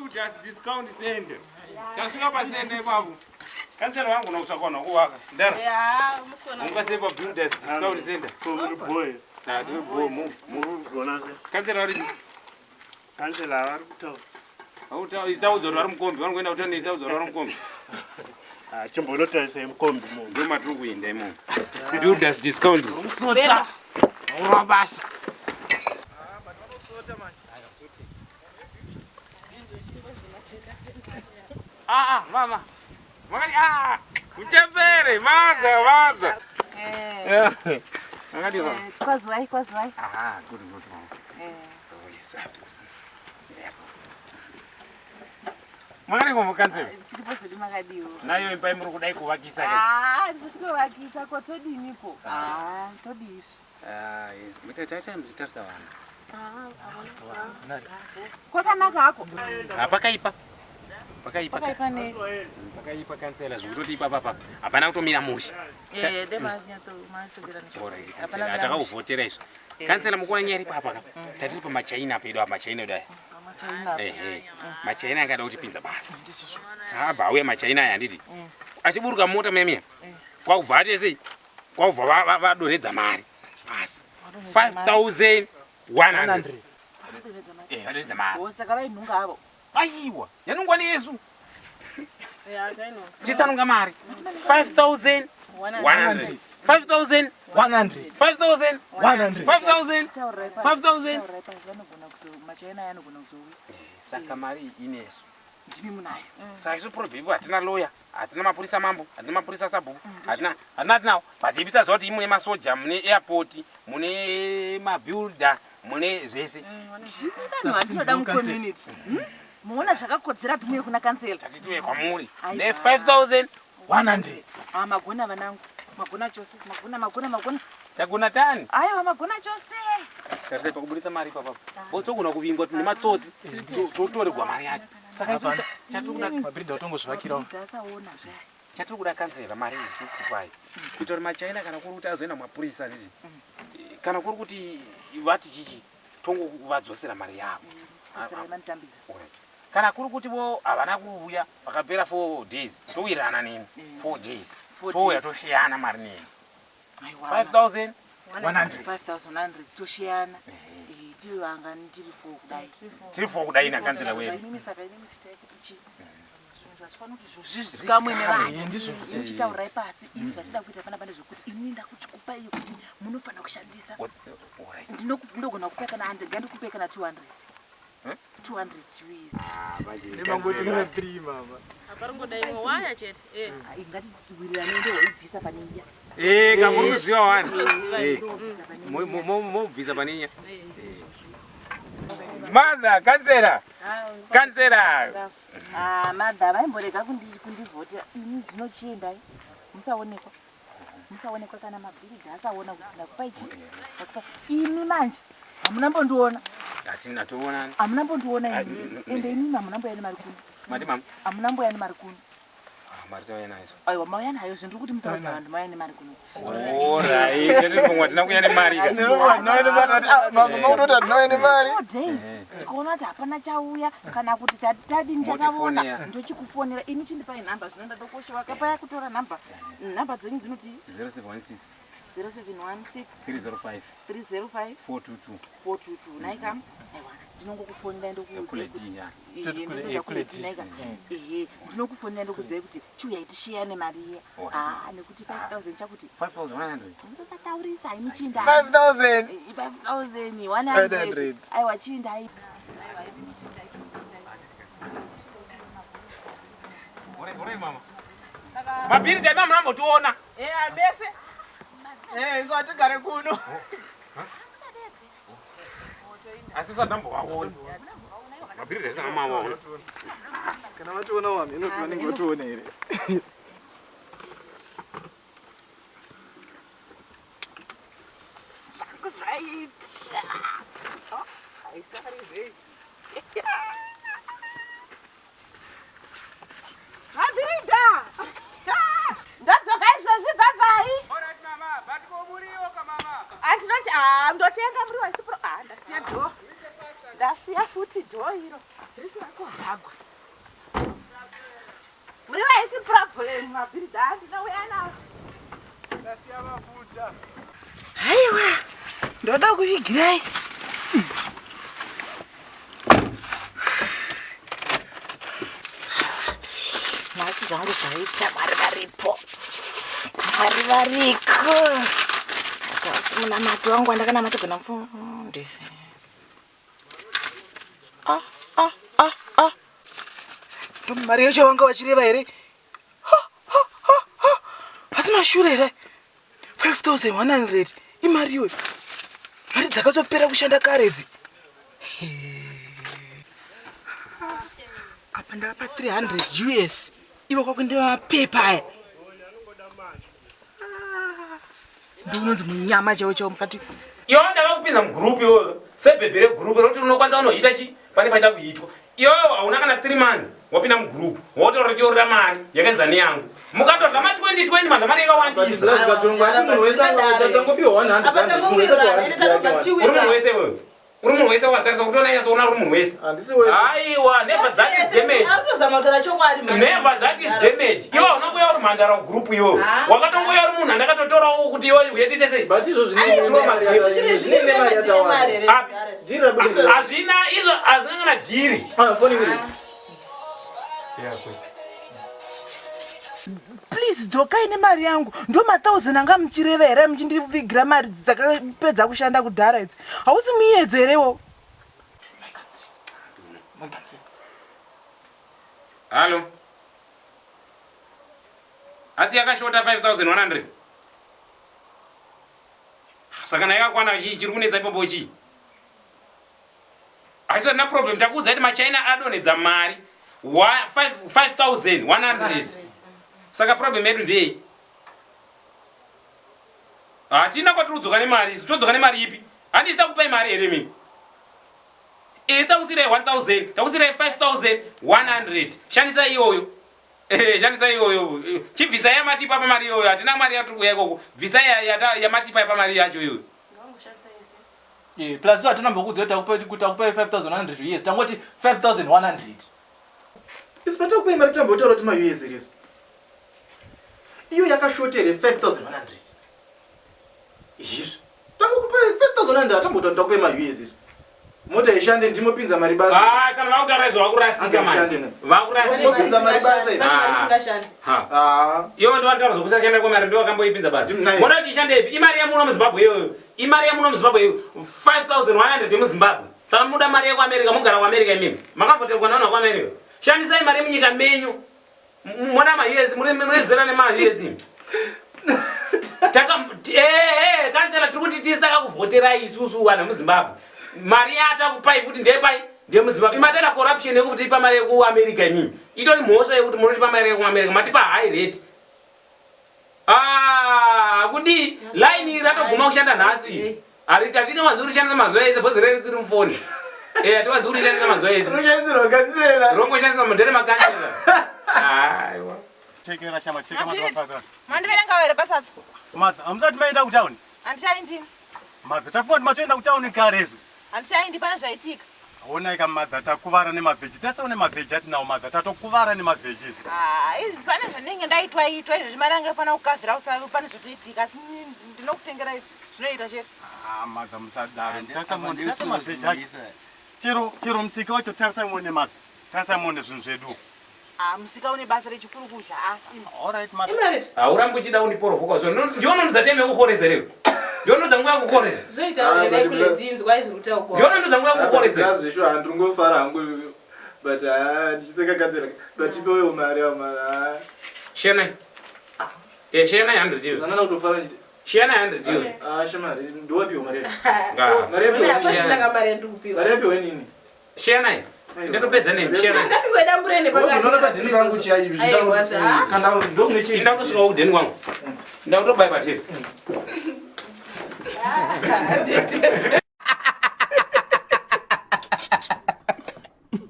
builders discount center. Tashuka pasende babu. Cancellor wangu na usakona kuwaka. Ndara. Yeah, musikona. Ungasema builders discount center. Komuri boy. Na tu boy Muru gona se. Cancellor ari. Cancellor ari kuto. Auta izauzo rari mukombi. Vanoenda utani izauzo rari mukombi. Chimbolota se mukombi mu. Ndoma turi kuenda imo. Builders discount. Umsota. Urabasa. Mama. Makali uchembere maga. Makali kwa. Kwazwai. Good mama. Makali kwa Cancellor. Siripo zodi makadiwo. Nayo impai muri kudai kuvakisa ke. Ndikutovakisa ko todinipo. Todisi. Yes. Mitaita mzitarisa wana. Kwakanaka hako. Pakaipa ne. Pakaipa Cancellor zvototi papa. Hapana kutomira mushi. Dema nyatso masogera nicho. Hapana atakavotera izvo. Cancellor mukona nyari papa. Tatiri pa machaina pedo machaina dai. Machaina angada kuti pinza basa. Saka auya machaina aya nditi. Achiburuka mota memia. Kwakuvhate sei? Kwakuvha vadoredza mari. Basa. 5100. Vadoredza mari. Osaka vainhunga avo. Aiwa, yanungwa nesu. Chisanunga mari. 5100. 5000. 100. 5000. 100. 5000. 5000. Machaina yanogona kuzowe. Saka mari inesu. Ndimi munayo. Saka isu problem hatina lawyer, hatina mapurisa mambo, hatina mapurisa sabhuku, hatina nawo. Patibisa zoti mune masoja, mune airport, mune mabuilder, mune zvese. Ndinoda mu community. Muona zvakakodzera tumuye kuna Cancellor. Tatituye kwamuri. Ne 5100. Magona vanangu. Magona chose. Magona. Tagona tani? Aiwa magona chose. Tarisa pakubudisa mari papa. Botogona kuvingwa tune matsozi. Totoregwa mari yacho. Saka isu chatukuda mabirida utongozvakirawo. Ndasaona zve. Chatukuda Cancellor mari kupai. Kuita kuti machaina kana kuri kuti azoenda mapurisa zizi. Kana kuri kuti vati chichi tongo vadzosera mari yavo. Kana kuri kuti vo havana kuuya vakapera 4 days towirana nemi 4 days touya toshiyana mari nemi 5100 toshiyana tiri vanga tiri 4 kudai tiri 4 kudai na Cancellor wewe mimi saka ini mishita kuti zvachifana kuti zvozvizikamwe nevanhu muchitaurai pasi ini zvachida kuita pana pane zvokuti ini ndakuchikupai kuti munofana kushandisa ndinogona kupa kana 100 ngandikupe kana 200 200 Swiss. Nemangoti kuna 3 mama. Aparongoda imwe waya chete. Ingati tiwirirane ndo waibvisa paninya. Kamuruziwa wani. Mobvisa paninya. Mother, Cancellor. Cancellor. Mother vaimborega kundivhotera. Ini zvinochienda. Musaonekwa kana mabhirigi asaona kuti ndakupai chi. Ini manje hamunambondiona. Hatina toonana. Hamunambondiona ini. Ende ini hamunamboyani mari kuno. Mati mama. Hamunamboyani mari kuno. Mari tauya nayo. Aiwa mauya nayo zvindiri kuti musaudza vanhu mayani mari kuno. Alright, ndiri tina kuya nemari ka. Mama unoti ndinoya nemari. 4 days. Tikaona kuti hapana chauya kana kuti chatadini chataona ndochikufonera ini chindipai nhamba zvinoenda dokoshewa kapaya kutora nhamba dzenyu dzinoti 0716 0716 305 422 naika aiwa ndinongokufonera ndokuudza ndinokufonera ndokuudza kuti chiuya tishiyane mari iye nekuti 5000 chakuti 5100 ndosataurisa ini chinda 5100 aiwa chinda Ore mama. Mabiri dai mama namotuona. Abese. Izo atigare kuno. Asisa ndambo waona. Mabiri dai sana mama waona. Kana watuona wami inokuwa ngotuona ire. Right. I sorry. Mabirida. Ndadzoka izvozvi bhabai. Alright mama, batiko muriwo mama. Andinoti ndotenga muriwo isipro ndasiya do. Ndasiya futi do iro. Risi rako hagwa. Muri waisi problem mabhiridha ndinouya nawo. Ndasiya mafuta. Haiwa. Ndoda kuvigirai. Nasi zvangu zvaita Mwari varipo. Mwari variko. Kasi munamati wangu wandakanamata gona mufundisi. Mari yacho wanga wachireva here? Asi mashure here? 5,100 imari iwe. Mari dzakazopera kushanda kare idzi. Apa ndapa 300 US. Iwe kwakuendeva mapepa aya. Ndinonzi munyama chaiwo mukati. Iwe ndava kupinza mugroup iwe. Sebhebhere group rokuti unokwanisa unoita chi pane paida kuitwa. Iwe hauna kana 3 months wapinda mugroup. Wotorora mari yakanza neyangu. Mukatorwa ma 2020 mandla mari yakawandisa. Uri munhu wese watarisa kutona yasoona uri munhu wese. Aiwa, never that is damage. Never that is damage. Iwe unokuya uri mhandara group iwe. Wakatongoya uri munhu andakatotora kuti iwe uyetite sei. But izvo zvine mari yatawanda. Hazvina izvo hazvina kana dhiri. Please dzokai nemari yangu. Ndo ma1000 anga muchireva here muchindivigira mari dzakapedza kushanda kudhara idzi. Hausi muyedzo herewo. Halo. Asi yakashota 5,100. Saka nayakwana chiri kunetsa ipopo chi. Haisi na problem takuudza kuti maChina adonedza mari 5,100. Saka problem yedu ndei. Hatina kwatudzoka nemari, todzoka nemari ipi? Handisi takupai mari here mimi. Takusirai 1,000, takusirai 5,100. Shandisa iyoyo. Shandisa iyoyo. Chibvisa yamatipa pamari iyoyo. Hatina mari yatikuya ikoko. Bvisa yamatipa pamari yacho iyoyo. Plus hatina mbokudzwa kuti takupai 5,100 US. Tangoti 5,100. Isi patakupai mari tambotaura kuti ma-US iriso. Iyo yakashotere 5,100. Izvo. Takupai 5,100 atambotaura kuti takupai ma-US iso. Mota ishande ndimopinza mari basa. Kana vakutaura izvo vakurasika mari. Vakurasika mari basa ivo. Iwo ndovataura zvokusashanda kwemari ndovakamboipinza basa. Moda kuti ishandepi? Imari yamuno muZimbabwe iyoyo. Imari yamuno muZimbabwe iyoyo 5,100 yemuZimbabwe. Saka muda mari yekuAmerica, mugara kuAmerica imimi. Makavhoterwa navanhu vakuAmerica. Shandisai mari munyika menyu. Moda ma-US, munezera nema-US. Cancellor tiri kuti tisi takakuvhoterai isusu vanhu muZimbabwe. Mari yatakupai futi ndepai ndemuZimbabwe. Imatenda corruption yekuti tipa mari yekuAmerica imimi. Itori mhosva yekuti munotipa mari yekuAmerica matipa high rate. Kudi line iri ratoguma kushanda nhasi. Haritini wanzi kurishandisa mazuva ese bhozi reri tsiri mufoni. Hatiwanzi kurishandisa mazuva ese. Unoshandisirwa Cancellor. Rongoshandiswa mundere maCancellor. Aiwa. Chekera shama cheka matapaka. Mandiverenga here pasatsa. Madza, amusati maenda kutown? Handichaindi. Madza, tafoti matoenda kutown karezo. Handichaindi pana zvaitika. Ona ika madza takuvara nemavheji. Tasaone mavheji atinawo madza tatokuvara nemavheji izvi. Izvi pane zvinenge ndaitwa izvi mari yangu yafana kukavhira usavi pane zvotoitika asi ndinokutengera zvinoita chete. Madza musadaro. Tasa mavheji ake. Chero musika wacho tasaimone madza. Tasaimone zvinhu zvedu. Musika une basa rechikuru kuzha. Alright madza. Haurambi uchida undiporovhoka zvo. Ndiononudza teme kukoreza reo. Ndiononudza nguva kukoreza. Zoita unenge kule dzinzwa izvi kutaukwa. Ndiononudza nguva kukoreza. Gazi zvo handingofara hangu. But ndichitseka Cancellor. But ipewe mari amara. Shena. Shena 100 iwe. Nana utofara nje. Shena 100 iwe. Shamari ndowapiwa mari. Mari yapi? Pasina mari ndupiwa. Mari yapi wenini? Shena. Ndakupedza nemi Shena. Ngatingoenda mburene pakati. Unoona padzini kangu chai zvindau. Kana ndo mune chii. Ndakusvika kudheni kwangu. Ndakutobaya patiri.